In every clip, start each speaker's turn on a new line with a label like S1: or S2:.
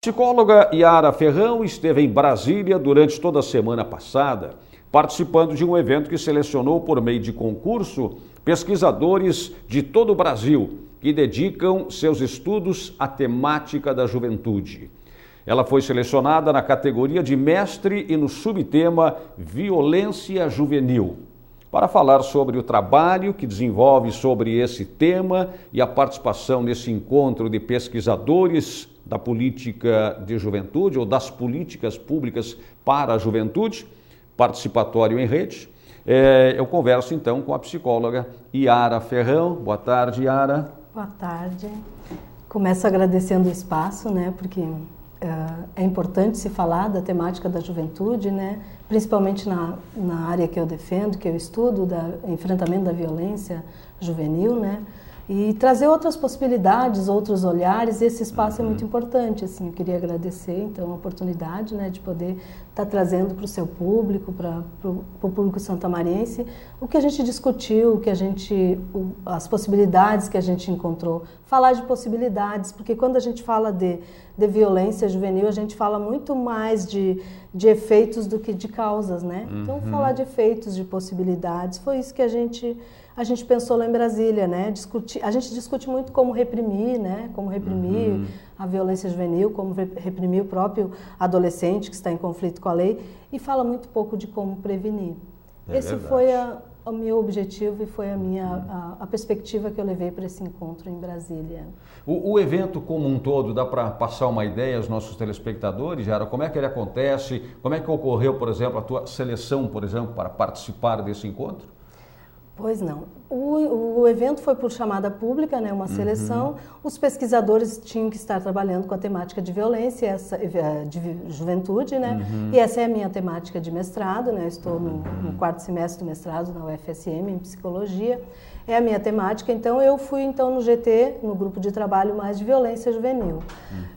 S1: A psicóloga Yara Ferrão esteve em Brasília durante toda a semana passada, participando de um evento que selecionou por meio de concurso pesquisadores de todo o Brasil que dedicam seus estudos à temática da juventude. Ela foi selecionada na categoria de mestre e no subtema Violência Juvenil, para falar sobre o trabalho que desenvolve sobre esse tema e a participação nesse encontro de pesquisadores da política de juventude ou das políticas públicas para a juventude, participatório em rede. Eu converso então com a psicóloga Yara Ferrão. Boa tarde, Yara.
S2: Boa tarde. Começo agradecendo o espaço, porque é importante se falar da temática da juventude, principalmente na área que eu defendo, que eu estudo, do enfrentamento da violência juvenil, e trazer outras possibilidades, outros olhares, e esse espaço é muito importante. Eu queria agradecer, então, a oportunidade de poder estar trazendo para o seu público, para o público santamariense, o que a gente discutiu, as possibilidades que a gente encontrou. Falar de possibilidades, porque quando a gente fala de violência juvenil, a gente fala muito mais de efeitos do que de causas, Então, falar de efeitos, de possibilidades, foi isso que a gente pensou lá em Brasília, a gente discute muito como reprimir, como reprimir a violência juvenil, como reprimir o próprio adolescente que está em conflito com a lei, e fala muito pouco de como prevenir. Esse foi o meu objetivo e foi a perspectiva que eu levei para esse encontro em Brasília.
S1: O evento como um todo, dá para passar uma ideia aos nossos telespectadores, Yara? Como é que ele acontece? Como é que ocorreu, por exemplo, a tua seleção, por exemplo, para participar desse encontro?
S2: Pois não. O evento foi por chamada pública, uma seleção. Os pesquisadores tinham que estar trabalhando com a temática de violência, de juventude, E essa é a minha temática de mestrado, Eu estou no quarto semestre do mestrado na UFSM, em psicologia. É a minha temática, então eu fui no GT, no grupo de trabalho mais de violência juvenil.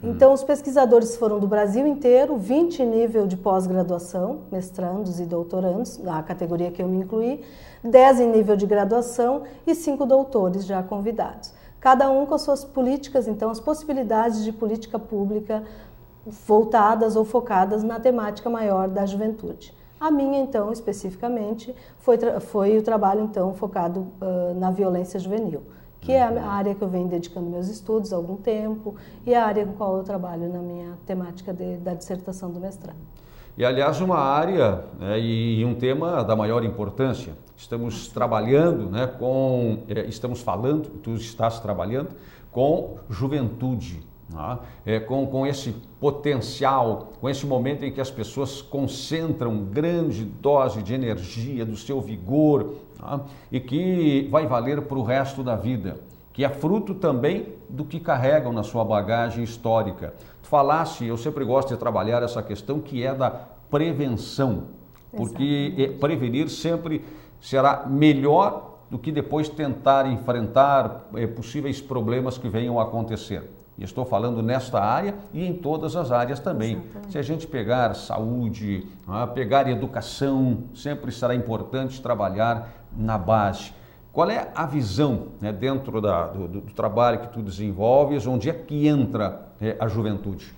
S2: Então os pesquisadores foram do Brasil inteiro, 20 nível de pós-graduação, mestrandos e doutorandos, na categoria que eu me incluí, 10 em nível de graduação e 5 doutores já convidados. Cada um com as suas políticas, então as possibilidades de política pública voltadas ou focadas na temática maior da juventude. A minha, então, especificamente, foi o trabalho, então, focado na violência juvenil, que é a área que eu venho dedicando meus estudos há algum tempo e a área com a qual eu trabalho na minha temática da dissertação do mestrado.
S1: E, aliás, uma área e um tema da maior importância. Estamos trabalhando tu estás trabalhando com juventude. Com esse potencial, com esse momento em que as pessoas concentram grande dose de energia, do seu vigor, e que vai valer para o resto da vida, que é fruto também do que carregam na sua bagagem histórica. Tu falaste, eu sempre gosto de trabalhar essa questão que é da prevenção, porque prevenir sempre será melhor do que depois tentar enfrentar possíveis problemas que venham a acontecer. E estou falando nesta área e em todas as áreas também. Exatamente. Se a gente pegar saúde, pegar educação, sempre será importante trabalhar na base. Qual é a visão dentro do trabalho que tu desenvolves? Onde é que entra a juventude?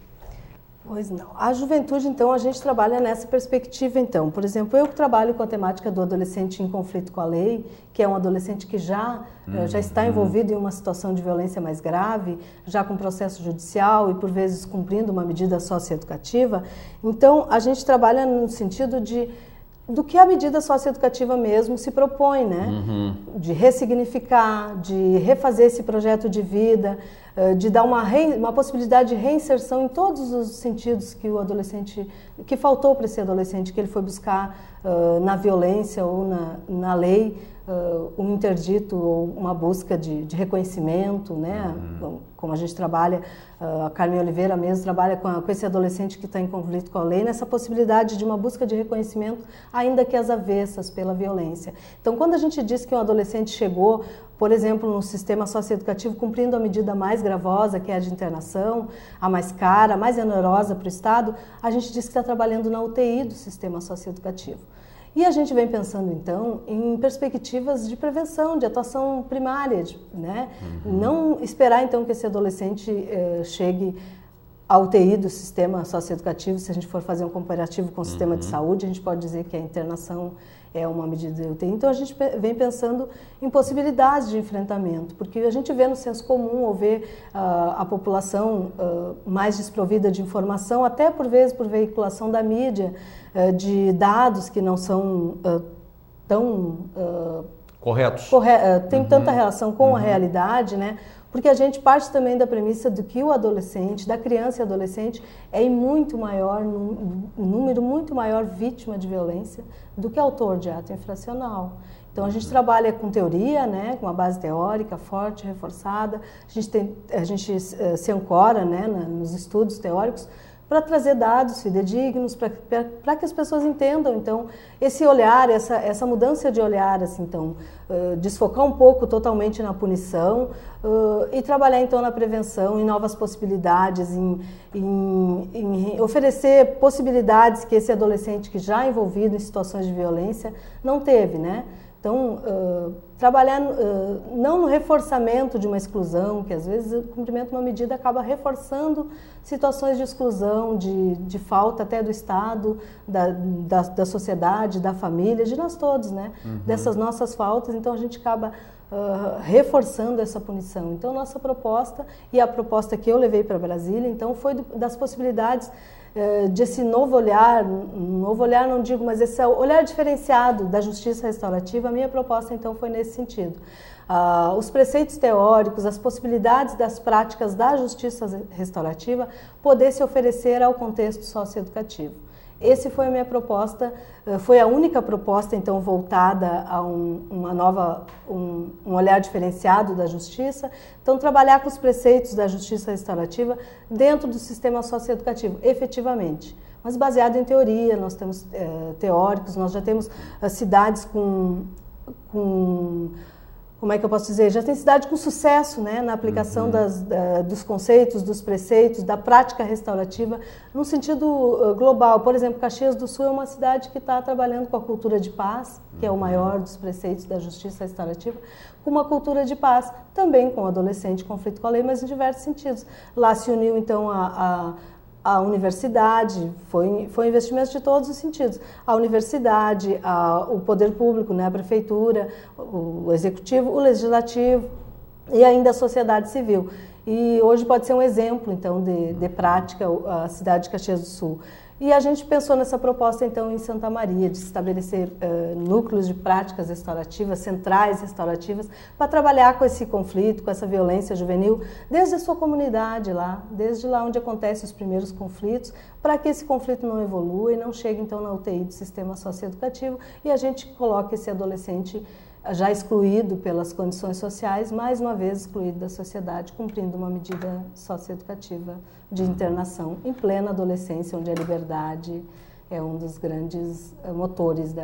S2: Pois não. A juventude, então, a gente trabalha nessa perspectiva, então. Por exemplo, eu que trabalho com a temática do adolescente em conflito com a lei, que é um adolescente que já está envolvido em uma situação de violência mais grave, já com processo judicial e, por vezes, cumprindo uma medida socioeducativa. Então, a gente trabalha no sentido do que a medida socioeducativa mesmo se propõe, De ressignificar, de refazer esse projeto de vida, de dar uma possibilidade de reinserção em todos os sentidos que o adolescente, que faltou para esse adolescente, que ele foi buscar na violência ou na lei, um interdito ou uma busca de reconhecimento, Como a gente trabalha, a Carmen Oliveira mesmo trabalha com esse adolescente que está em conflito com a lei, nessa possibilidade de uma busca de reconhecimento, ainda que às avessas, pela violência. Então, quando a gente diz que um adolescente chegou, por exemplo, no sistema socioeducativo, cumprindo a medida mais gravosa, que é a de internação, a mais cara, a mais onerosa para o Estado, a gente diz que está trabalhando na UTI do sistema socioeducativo. E a gente vem pensando, então, em perspectivas de prevenção, de atuação primária, né? Não esperar, então, que esse adolescente chegue a UTI do sistema socioeducativo, se a gente for fazer um comparativo com o sistema de saúde, a gente pode dizer que a internação é uma medida de UTI. Então, a gente vem pensando em possibilidades de enfrentamento, porque a gente vê no senso comum, ou vê a população mais desprovida de informação, até por vezes por veiculação da mídia, de dados que não são tão...
S1: corretos.
S2: Tem tanta relação com a realidade, né? Porque a gente parte também da premissa de que o adolescente, da criança e adolescente, é em muito maior, número muito maior vítima de violência do que autor de ato infracional. Então a gente trabalha com teoria, né, com uma base teórica forte, reforçada, a gente se ancora, né, nos estudos teóricos, para trazer dados fidedignos, para que as pessoas entendam, então, esse olhar, essa mudança de olhar, assim, então, desfocar um pouco totalmente na punição e trabalhar, então, na prevenção, em novas possibilidades, em oferecer possibilidades que esse adolescente que já é envolvido em situações de violência não teve, né? Então, trabalhar não no reforçamento de uma exclusão, que às vezes o cumprimento de uma medida acaba reforçando situações de exclusão, de falta até do Estado, da sociedade, da família, de nós todos, né? Dessas nossas faltas, então a gente acaba reforçando essa punição. Então, nossa proposta, e a proposta que eu levei para Brasília, então, foi das possibilidades desse novo olhar não digo, mas esse olhar diferenciado da justiça restaurativa. A minha proposta então foi nesse sentido. Os preceitos teóricos, as possibilidades das práticas da justiça restaurativa poder se oferecer ao contexto socioeducativo. Essa foi a minha proposta, foi a única proposta então voltada a um olhar diferenciado da justiça. Então, trabalhar com os preceitos da justiça restaurativa dentro do sistema socioeducativo, efetivamente. Mas baseado em teoria, nós temos teóricos, nós já temos cidades com como é que eu posso dizer, já tem cidade com sucesso, né, na aplicação dos conceitos, dos preceitos, da prática restaurativa, no sentido global. Por exemplo, Caxias do Sul é uma cidade que está trabalhando com a cultura de paz, que é o maior dos preceitos da justiça restaurativa, com uma cultura de paz, também com o adolescente, conflito com a lei, mas em diversos sentidos. Lá se uniu, então, a universidade, foi investimento de todos os sentidos. A universidade, o poder público, né, a prefeitura, o executivo, o legislativo e ainda a sociedade civil. E hoje pode ser um exemplo, então, de prática a cidade de Caxias do Sul. E a gente pensou nessa proposta, então, em Santa Maria, de estabelecer núcleos de práticas restaurativas, centrais restaurativas, para trabalhar com esse conflito, com essa violência juvenil, desde a sua comunidade lá, desde lá onde acontecem os primeiros conflitos, para que esse conflito não evolua e não chegue, então, na UTI do sistema socioeducativo e a gente coloque esse adolescente já excluído pelas condições sociais, mais uma vez excluído da sociedade, cumprindo uma medida socioeducativa de internação em plena adolescência, onde a liberdade é um dos grandes motores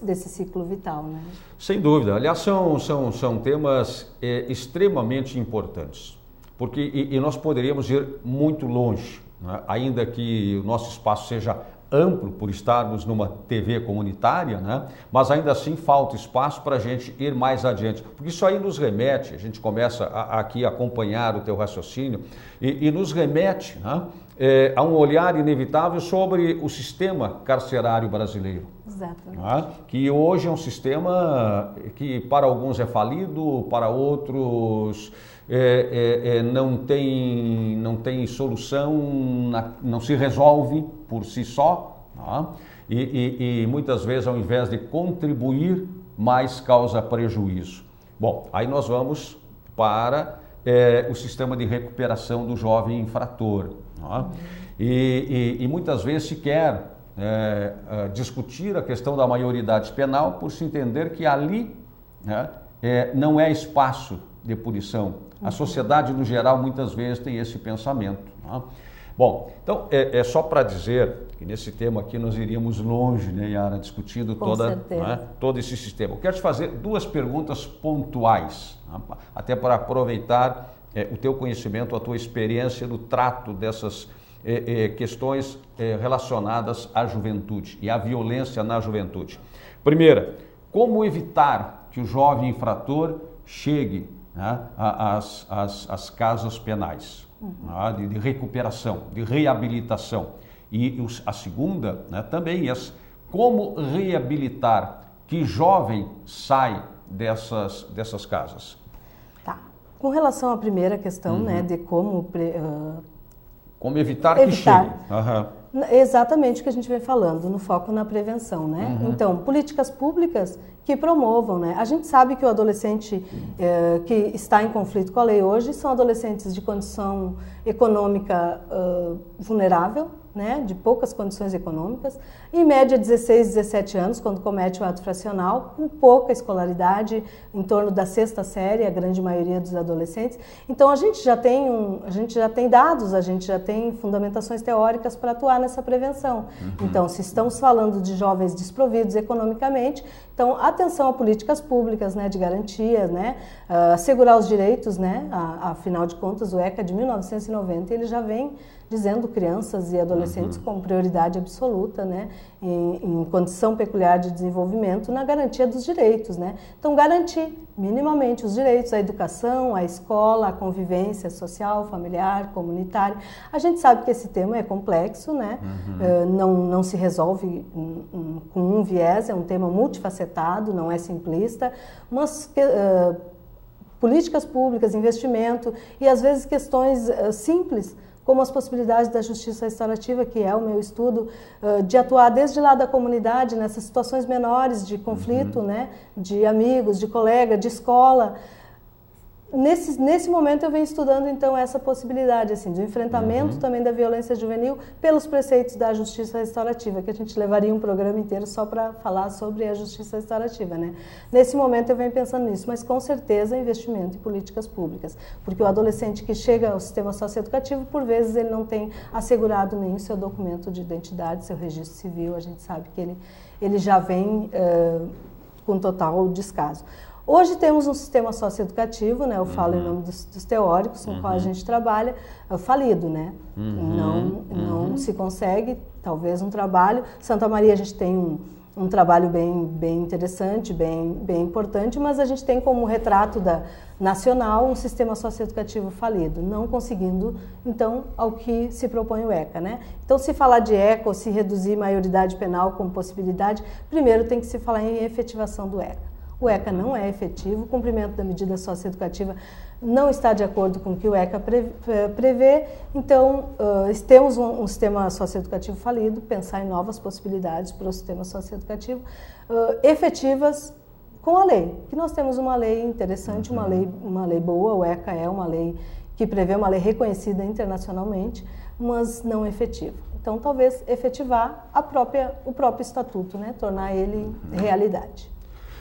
S2: desse ciclo vital, né?
S1: Sem dúvida. Aliás, são temas extremamente importantes, porque e nós poderíamos ir muito longe, né? Ainda que o nosso espaço seja amplo por estarmos numa TV comunitária, né? Mas ainda assim falta espaço para a gente ir mais adiante, porque isso aí nos remete, a gente começa aqui a acompanhar o teu raciocínio e nos remete, né, a um olhar inevitável sobre o sistema carcerário brasileiro.
S2: Exatamente.
S1: Né? Que hoje é um sistema que para alguns é falido, para outros não tem solução, não se resolve por si só, tá? E muitas vezes, ao invés de contribuir, mais causa prejuízo. Bom, aí nós vamos para o sistema de recuperação do jovem infrator, tá? E muitas vezes se quer discutir a questão da maioridade penal por se entender que ali, né, não é espaço de punição. A sociedade, no geral, muitas vezes tem esse pensamento, né? Bom, então, é só para dizer que nesse tema aqui nós iríamos longe, né, Yara, discutindo todo esse sistema. Eu quero te fazer duas perguntas pontuais, né, até para aproveitar o teu conhecimento, a tua experiência no trato dessas questões relacionadas à juventude e à violência na juventude. Primeira, como evitar que o jovem infrator chegue, né, às casas penais? de recuperação, de reabilitação. E a segunda, né, também é como reabilitar, que jovem sai dessas casas.
S2: Tá. Com relação à primeira questão, né, de como
S1: evitar que chegue.
S2: Exatamente o que a gente vem falando, no foco na prevenção, né? Então, políticas públicas que promovam, né? A gente sabe que o adolescente que está em conflito com a lei hoje são adolescentes de condição econômica vulnerável, né? De poucas condições econômicas, em média 16, 17 anos, quando comete o ato infracional, com pouca escolaridade, em torno da 6ª série, a grande maioria dos adolescentes. Então, a gente já tem dados, a gente já tem fundamentações teóricas para atuar nessa prevenção. Então, se estamos falando de jovens desprovidos economicamente, então, atenção a políticas públicas, né, de garantia, né, assegurar os direitos, né, afinal de contas, o ECA de 1990, ele já vem dizendo crianças e adolescentes como prioridade absoluta, né, em condição peculiar de desenvolvimento, na garantia dos direitos, né. Então, garantir minimamente os direitos à educação, à escola, à convivência social, familiar, comunitária. A gente sabe que esse tema é complexo, né, não se resolve com um viés, é um tema multifacetado, não é simplista, mas políticas públicas, investimento e às vezes questões simples, como as possibilidades da justiça restaurativa, que é o meu estudo, de atuar desde lá da comunidade, nessas situações menores de conflito, né, de amigos, de colega, de escola. Nesse momento eu venho estudando então essa possibilidade assim, do enfrentamento também da violência juvenil pelos preceitos da justiça restaurativa, que a gente levaria um programa inteiro só para falar sobre a justiça restaurativa, né? Nesse momento eu venho pensando nisso, mas com certeza investimento em políticas públicas, porque o adolescente que chega ao sistema socioeducativo, por vezes ele não tem assegurado nem o seu documento de identidade, seu registro civil, a gente sabe que ele já vem com total descaso. Hoje temos um sistema socioeducativo, né, eu falo em nome dos teóricos com o qual a gente trabalha, falido, né? Não se consegue, talvez, um trabalho. Santa Maria a gente tem um trabalho bem interessante, bem importante, mas a gente tem como retrato nacional um sistema socioeducativo falido, não conseguindo, então, ao que se propõe o ECA, né? Então, se falar de ECA ou se reduzir maioridade penal como possibilidade, primeiro tem que se falar em efetivação do ECA. O ECA não é efetivo, o cumprimento da medida socioeducativa não está de acordo com o que o ECA prevê, então temos um sistema socioeducativo falido, pensar em novas possibilidades para o sistema socioeducativo efetivas com a lei, que nós temos uma lei interessante, uma lei boa, o ECA é uma lei que prevê uma lei reconhecida internacionalmente, mas não efetiva. Então, talvez efetivar o próprio estatuto, né? Tornar ele realidade.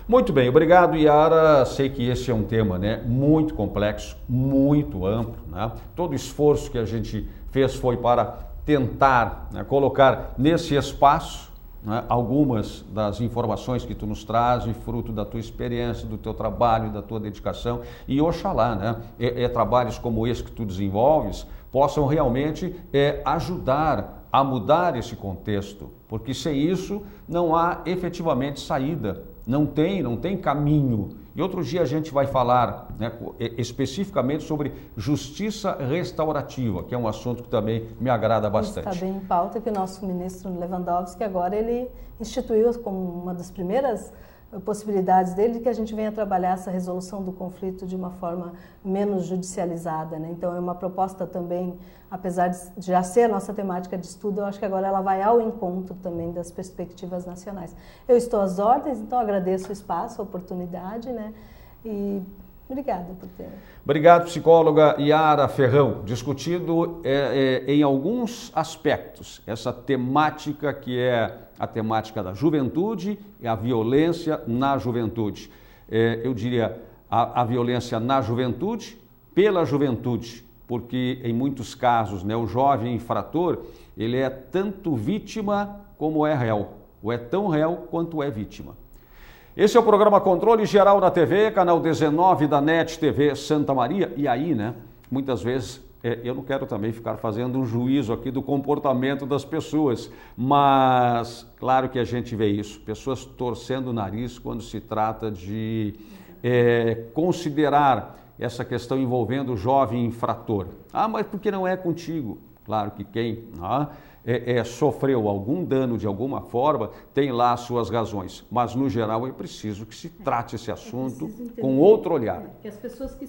S1: Muito bem, obrigado, Yara. Sei que esse é um tema, né, muito complexo, muito amplo, né? Todo esforço que a gente fez foi para tentar, né, colocar nesse espaço, né, algumas das informações que tu nos traz, fruto da tua experiência, do teu trabalho, da tua dedicação, e oxalá, né, trabalhos como esse que tu desenvolves possam realmente ajudar a mudar esse contexto, porque sem isso não há efetivamente saída. Não tem caminho. E outro dia a gente vai falar, né, especificamente sobre justiça restaurativa, que é um assunto que também me agrada bastante.
S2: Está bem em pauta que o nosso ministro Lewandowski agora ele instituiu como uma das primeiras possibilidades dele que a gente venha trabalhar essa resolução do conflito de uma forma menos judicializada, né? Então é uma proposta também, apesar de já ser a nossa temática de estudo, eu acho que agora ela vai ao encontro também das perspectivas nacionais. Eu estou às ordens, então agradeço o espaço, a oportunidade, né? E obrigada por ter.
S1: Obrigado, psicóloga Yara Ferrão. Discutido em alguns aspectos essa temática que é a temática da juventude e a violência na juventude. Eu diria a violência na juventude, pela juventude, porque em muitos casos, né, o jovem infrator, ele é tanto vítima como é réu, ou é tão réu quanto é vítima. Esse é o programa Controle Geral da TV, canal 19 da NET TV Santa Maria. E aí, né, muitas vezes, eu não quero também ficar fazendo um juízo aqui do comportamento das pessoas, mas claro que a gente vê isso, pessoas torcendo o nariz quando se trata de considerar essa questão envolvendo o jovem infrator. Ah, mas porque não é contigo? Claro que quem sofreu algum dano de alguma forma tem lá as suas razões, mas no geral é preciso que se trate esse assunto com outro olhar.
S2: Que as pessoas que